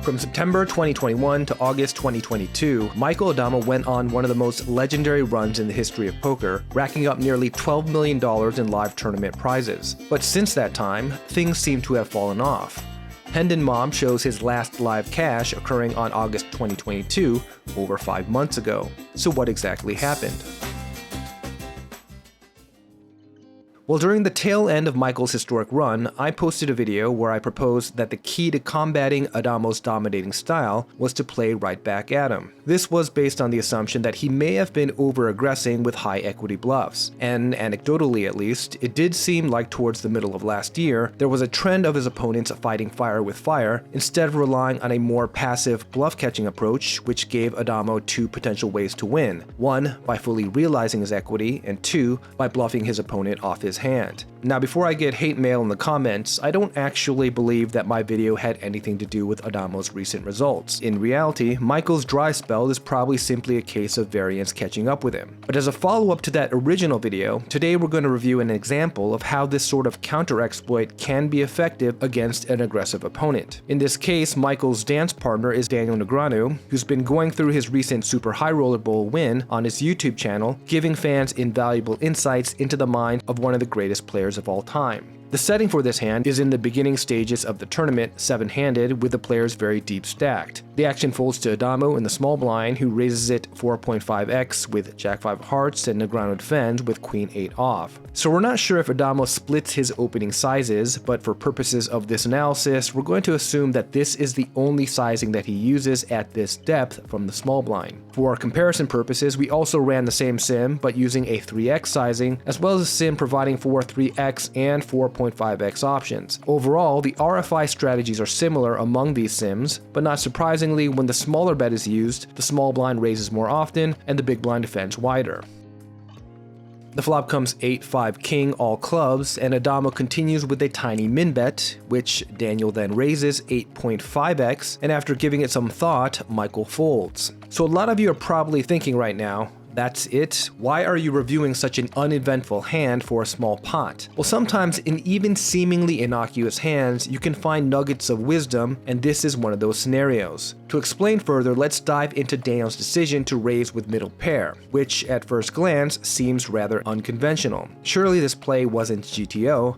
From September 2021 to August 2022, Michael Addamo went on one of the most legendary runs in the history of poker, racking up nearly $12 million in live tournament prizes. But since that time, things seem to have fallen off. Hendon Mob shows his last live cash occurring on August 2022, over 5 months ago. So what exactly happened? Well, during the tail end of Michael's historic run, I posted a video where I proposed that the key to combating Addamo's dominating style was to play right back at him. This was based on the assumption that he may have been over-aggressing with high equity bluffs, and anecdotally at least, it did seem like towards the middle of last year, there was a trend of his opponents fighting fire with fire instead of relying on a more passive bluff-catching approach, which gave Addamo two potential ways to win. One, by fully realizing his equity, and two, by bluffing his opponent off his hand. Now, before I get hate mail in the comments, I don't actually believe that my video had anything to do with Addamo's recent results. In reality, Michael's dry spell is probably simply a case of variance catching up with him. But as a follow-up to that original video, today we're going to review an example of how this sort of counter-exploit can be effective against an aggressive opponent. In this case, Michael's dance partner is Daniel Negreanu, who's been going through his recent Super High Roller Bowl win on his YouTube channel, giving fans invaluable insights into the mind of one of the greatest players of all time. The setting for this hand is in the beginning stages of the tournament, 7-handed, with the players very deep stacked. The action folds to Addamo in the small blind, who raises it 4.5x with Jack-5 hearts, and Negreanu defends with Queen-8 off. So we're not sure if Addamo splits his opening sizes, but for purposes of this analysis, we're going to assume that this is the only sizing that he uses at this depth from the small blind. For comparison purposes, we also ran the same sim, but using a 3x sizing, as well as a sim providing for 3x and 4.5x options. Overall, the RFI strategies are similar among these sims, but not surprisingly, when the smaller bet is used, the small blind raises more often and the big blind defends wider. The flop comes 8-5 king all clubs, and Addamo continues with a tiny min bet, which Daniel then raises 8.5x, and after giving it some thought, Michael folds. So a lot of you are probably thinking right now, that's it? Why are you reviewing such an uneventful hand for a small pot? Well, sometimes in even seemingly innocuous hands, you can find nuggets of wisdom, and this is one of those scenarios. To explain further, let's dive into Daniel's decision to raise with middle pair, which at first glance seems rather unconventional. Surely this play wasn't GTO.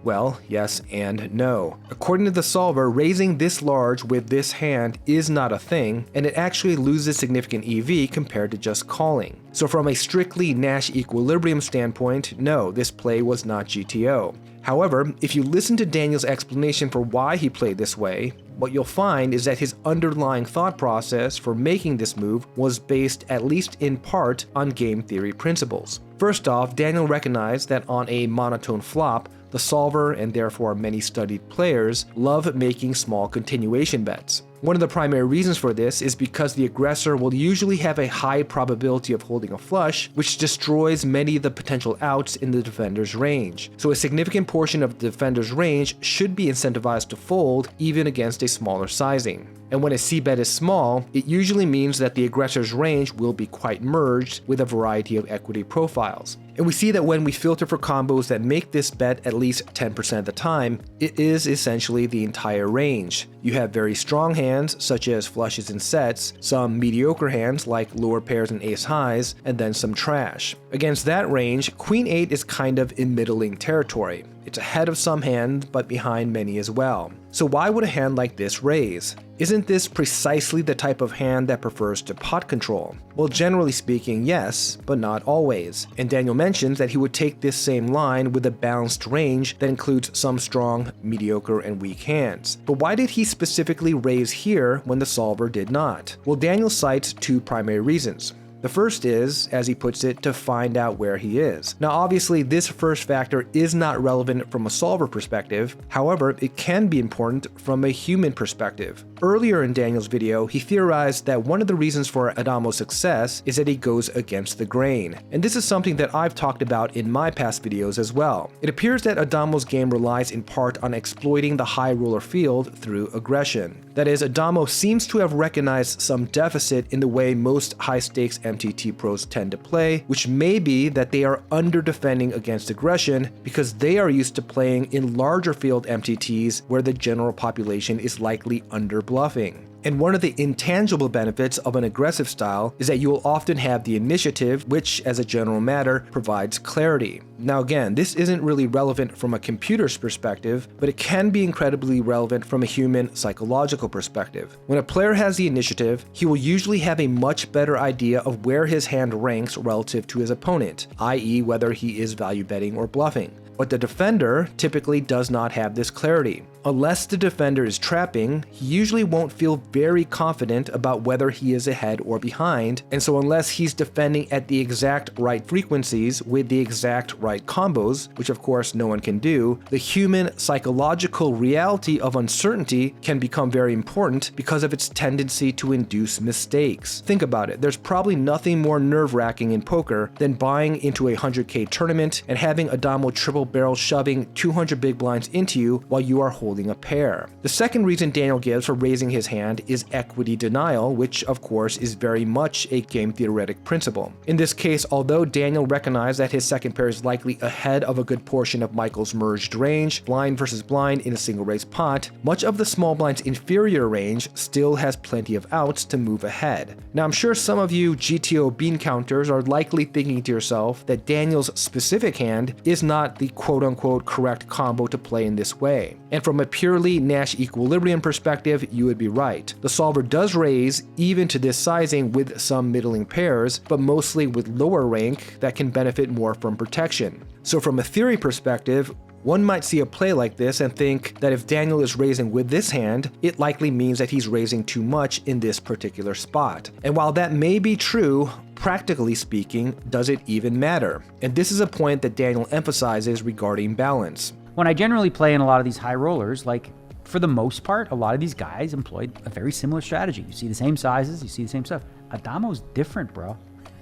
Well, yes and no. According to the solver, raising this large with this hand is not a thing, and it actually loses significant EV compared to just calling. So from a strictly Nash equilibrium standpoint, no, this play was not GTO. However, if you listen to Daniel's explanation for why he played this way, what you'll find is that his underlying thought process for making this move was based, at least in part, on game theory principles. First off, Daniel recognized that on a monotone flop, the solver, and therefore many studied players, love making small continuation bets. One of the primary reasons for this is because the aggressor will usually have a high probability of holding a flush, which destroys many of the potential outs in the defender's range. So a significant portion of the defender's range should be incentivized to fold even against a smaller sizing. And when a c-bet is small, it usually means that the aggressor's range will be quite merged with a variety of equity profiles. And we see that when we filter for combos that make this bet at least 10% of the time, it is essentially the entire range. You have very strong hands, such as flushes and sets, some mediocre hands like lower pairs and ace highs, and then some trash. Against that range, Queen-8 is kind of in middling territory. It's ahead of some hands, but behind many as well. So why would a hand like this raise? Isn't this precisely the type of hand that prefers to pot control? Well, generally speaking, yes, but not always. And Daniel mentions that he would take this same line with a balanced range that includes some strong, mediocre, and weak hands. But why did he specifically raise here when the solver did not? Well, Daniel cites two primary reasons. The first is, as he puts it, to find out where he is. Now obviously this first factor is not relevant from a solver perspective, however it can be important from a human perspective. Earlier in Daniel's video, he theorized that one of the reasons for Addamo's success is that he goes against the grain. And this is something that I've talked about in my past videos as well. It appears that Addamo's game relies in part on exploiting the high roller field through aggression. That is, Addamo seems to have recognized some deficit in the way most high-stakes MTT pros tend to play, which may be that they are under-defending against aggression because they are used to playing in larger field MTTs where the general population is likely under-bluffing. And one of the intangible benefits of an aggressive style is that you will often have the initiative, which, as a general matter, provides clarity. Now again, this isn't really relevant from a computer's perspective, but it can be incredibly relevant from a human psychological perspective. When a player has the initiative, he will usually have a much better idea of where his hand ranks relative to his opponent, i.e. whether he is value betting or bluffing. But the defender typically does not have this clarity. Unless the defender is trapping, he usually won't feel very confident about whether he is ahead or behind, and so unless he's defending at the exact right frequencies with the exact right combos, which of course no one can do, the human psychological reality of uncertainty can become very important because of its tendency to induce mistakes. Think about it, there's probably nothing more nerve-wracking in poker than buying into a 100k tournament and having Addamo triple barrel shoving 200 big blinds into you while you are holding a pair. The second reason Daniel gives for raising his hand is equity denial, which of course is very much a game theoretic principle. In this case, although Daniel recognized that his second pair is likely ahead of a good portion of Michael's merged range, blind versus blind in a single raise pot, much of the small blind's inferior range still has plenty of outs to move ahead. Now I'm sure some of you GTO bean counters are likely thinking to yourself that Daniel's specific hand is not the quote-unquote correct combo to play in this way. And from a purely Nash equilibrium perspective, you would be right. The solver does raise even to this sizing with some middling pairs, but mostly with lower rank that can benefit more from protection. So from a theory perspective, one might see a play like this and think that if Daniel is raising with this hand, it likely means that he's raising too much in this particular spot. And while that may be true, practically speaking, does it even matter? And this is a point that Daniel emphasizes regarding balance. When I generally play in a lot of these high rollers, like for the most part, a lot of these guys employed a very similar strategy. You see the same sizes, you see the same stuff. Addamo's different, bro.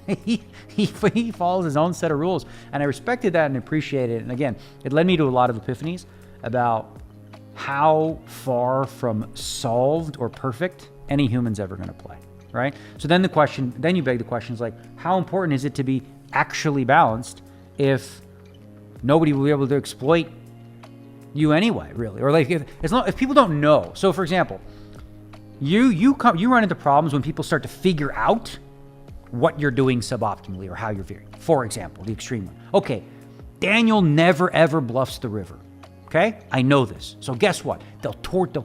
He follows his own set of rules, and I respected that and appreciated it. And again, it led me to a lot of epiphanies about how far from solved or perfect any human's ever going to play, right? So then you beg the question is like, how important is it to be actually balanced if nobody will be able to exploit you anyway, really? Or like if people don't know. So for example, you run into problems when people start to figure out what you're doing suboptimally or how you're veering. For example, the extreme one. Okay, Daniel never ever bluffs the river. Okay, I know this. So guess what? They'll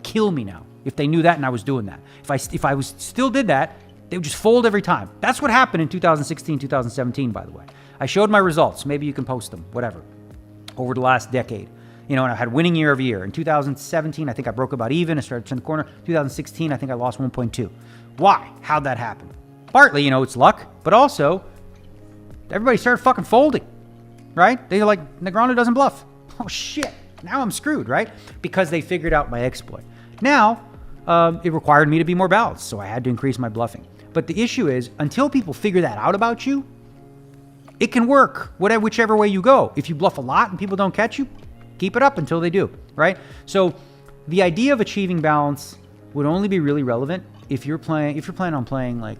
kill me now if they knew that and I was doing that. If I still did that, they would just fold every time. That's what happened in 2016, 2017, by the way. I showed my results. Maybe you can post them, whatever, over the last decade. And I had winning year over year. In 2017, I think I broke about even. I started to turn the corner. 2016, I think I lost 1.2. Why? How'd that happen? Partly, it's luck, but also everybody started fucking folding, right? They're like, Negreanu doesn't bluff. Oh shit, now I'm screwed, right? Because they figured out my exploit. Now, it required me to be more balanced, so I had to increase my bluffing. But the issue is, until people figure that out about you, it can work whichever way you go. If you bluff a lot and people don't catch you, keep it up until they do, right? So the idea of achieving balance would only be really relevant if you're planning on playing like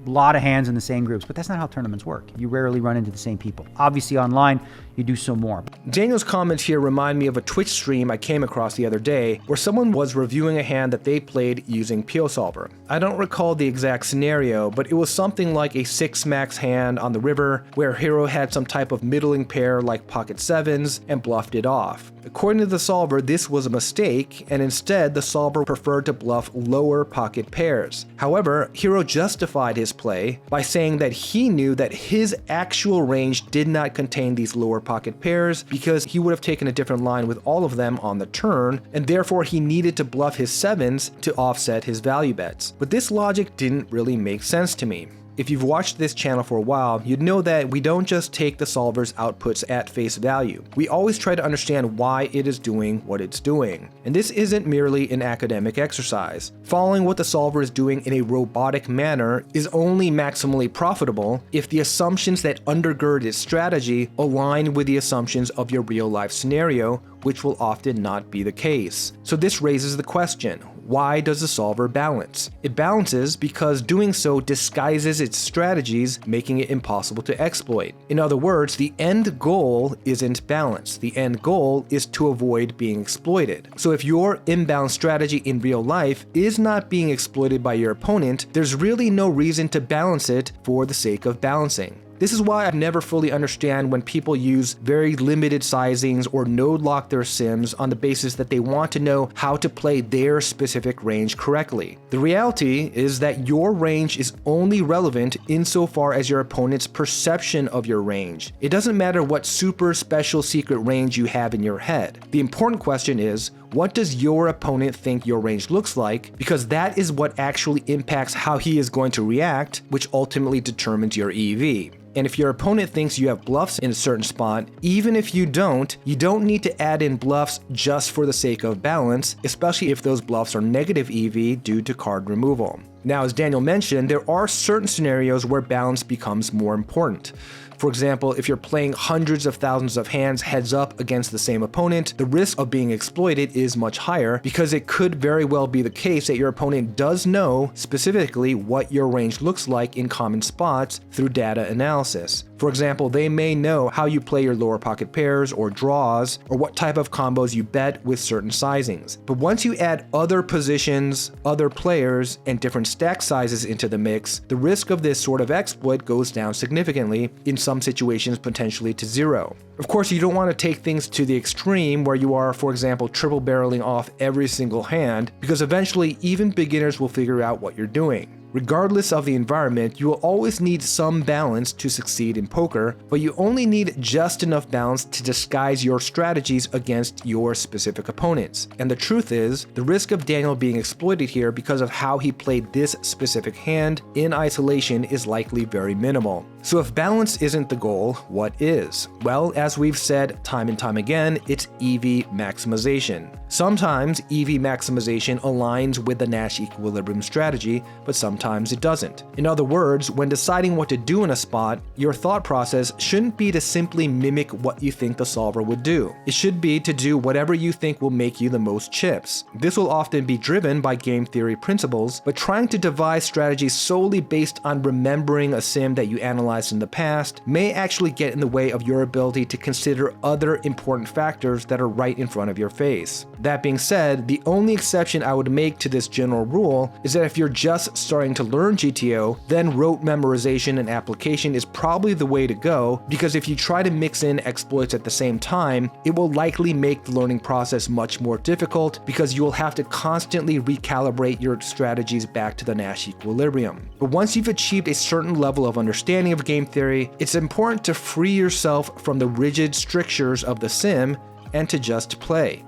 a lot of hands in the same groups, but that's not how tournaments work. You rarely run into the same people. Obviously online, you do so more. Daniel's comments here remind me of a Twitch stream I came across the other day where someone was reviewing a hand that they played using PO Solver. I don't recall the exact scenario, but it was something like a 6-max hand on the river where Hero had some type of middling pair like pocket sevens and bluffed it off. According to the solver, this was a mistake, and instead the solver preferred to bluff lower pocket pairs. However, Hero justified his play by saying that he knew that his actual range did not contain these lower pocket pairs because he would have taken a different line with all of them on the turn, and therefore he needed to bluff his sevens to offset his value bets. But this logic didn't really make sense to me. If you've watched this channel for a while, you'd know that we don't just take the solver's outputs at face value. We always try to understand why it is doing what it's doing. And this isn't merely an academic exercise. Following what the solver is doing in a robotic manner is only maximally profitable if the assumptions that undergird its strategy align with the assumptions of your real-life scenario, which will often not be the case. So this raises the question, why does the solver balance? It balances because doing so disguises its strategies, making it impossible to exploit. In other words, the end goal isn't balance. The end goal is to avoid being exploited. So if your imbalanced strategy in real life is not being exploited by your opponent, there's really no reason to balance it for the sake of balancing. This is why I never fully understand when people use very limited sizings or node lock their sims on the basis that they want to know how to play their specific range correctly. The reality is that your range is only relevant insofar as your opponent's perception of your range. It doesn't matter what super special secret range you have in your head. The important question is, what does your opponent think your range looks like? Because that is what actually impacts how he is going to react, which ultimately determines your EV. And if your opponent thinks you have bluffs in a certain spot, even if you don't need to add in bluffs just for the sake of balance, especially if those bluffs are negative EV due to card removal. Now, as Daniel mentioned, there are certain scenarios where balance becomes more important. For example, if you're playing hundreds of thousands of hands heads up against the same opponent, the risk of being exploited is much higher because it could very well be the case that your opponent does know specifically what your range looks like in common spots through data analysis. For example, they may know how you play your lower pocket pairs or draws, or what type of combos you bet with certain sizings. But once you add other positions, other players, and different stack sizes into the mix, the risk of this sort of exploit goes down significantly, in some situations potentially to zero. Of course, you don't want to take things to the extreme where you are, for example, triple barreling off every single hand, because eventually even beginners will figure out what you're doing. Regardless of the environment, you will always need some balance to succeed in poker, but you only need just enough balance to disguise your strategies against your specific opponents. And the truth is, the risk of Daniel being exploited here because of how he played this specific hand in isolation is likely very minimal. So if balance isn't the goal, what is? Well, as we've said time and time again, it's EV maximization. Sometimes EV maximization aligns with the Nash equilibrium strategy, but sometimes it doesn't. In other words, when deciding what to do in a spot, your thought process shouldn't be to simply mimic what you think the solver would do. It should be to do whatever you think will make you the most chips. This will often be driven by game theory principles, but trying to devise strategies solely based on remembering a sim that you analyzed in the past may actually get in the way of your ability to consider other important factors that are right in front of your face. That being said, the only exception I would make to this general rule is that if you're just starting to learn GTO, then rote memorization and application is probably the way to go, because if you try to mix in exploits at the same time, it will likely make the learning process much more difficult because you will have to constantly recalibrate your strategies back to the Nash equilibrium. But once you've achieved a certain level of understanding of game theory, it's important to free yourself from the rigid strictures of the sim and to just play.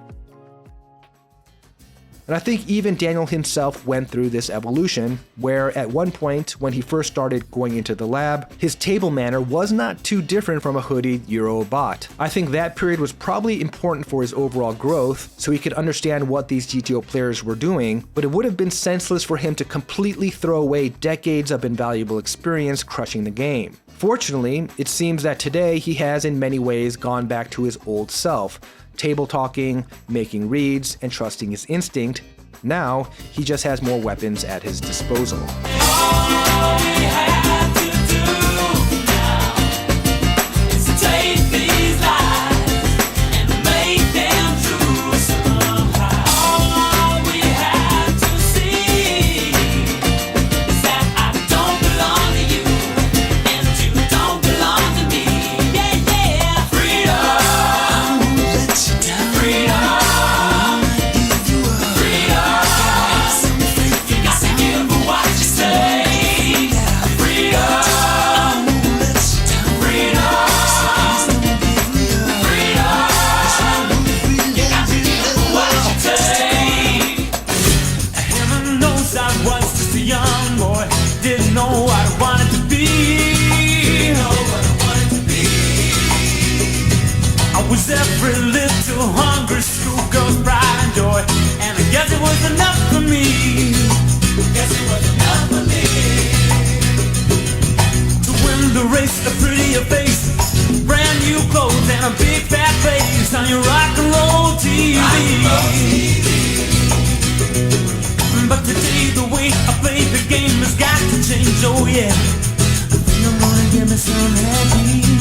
And I think even Daniel himself went through this evolution, where at one point, when he first started going into the lab, his table manner was not too different from a hoodied Euro bot. I think that period was probably important for his overall growth, so he could understand what these GTO players were doing, but it would have been senseless for him to completely throw away decades of invaluable experience crushing the game. Fortunately, it seems that today he has in many ways gone back to his old self, table talking, making reads, and trusting his instinct. Now, he just has more weapons at his disposal. All we have to do now is take these lies and make them true somehow. All we have to see is that I don't belong to you and you don't belong to me. Yeah, yeah. Freedom. You got to give what you say. Didn't know what I wanted to be. I was every little hungry schoolgirl's pride and joy, and I guess it was enough for me. To win the race, a prettier face, brand new clothes, and a big fat face on your rock and roll TV. afraid the game has got to change, oh yeah. I think I'm gonna give me some happy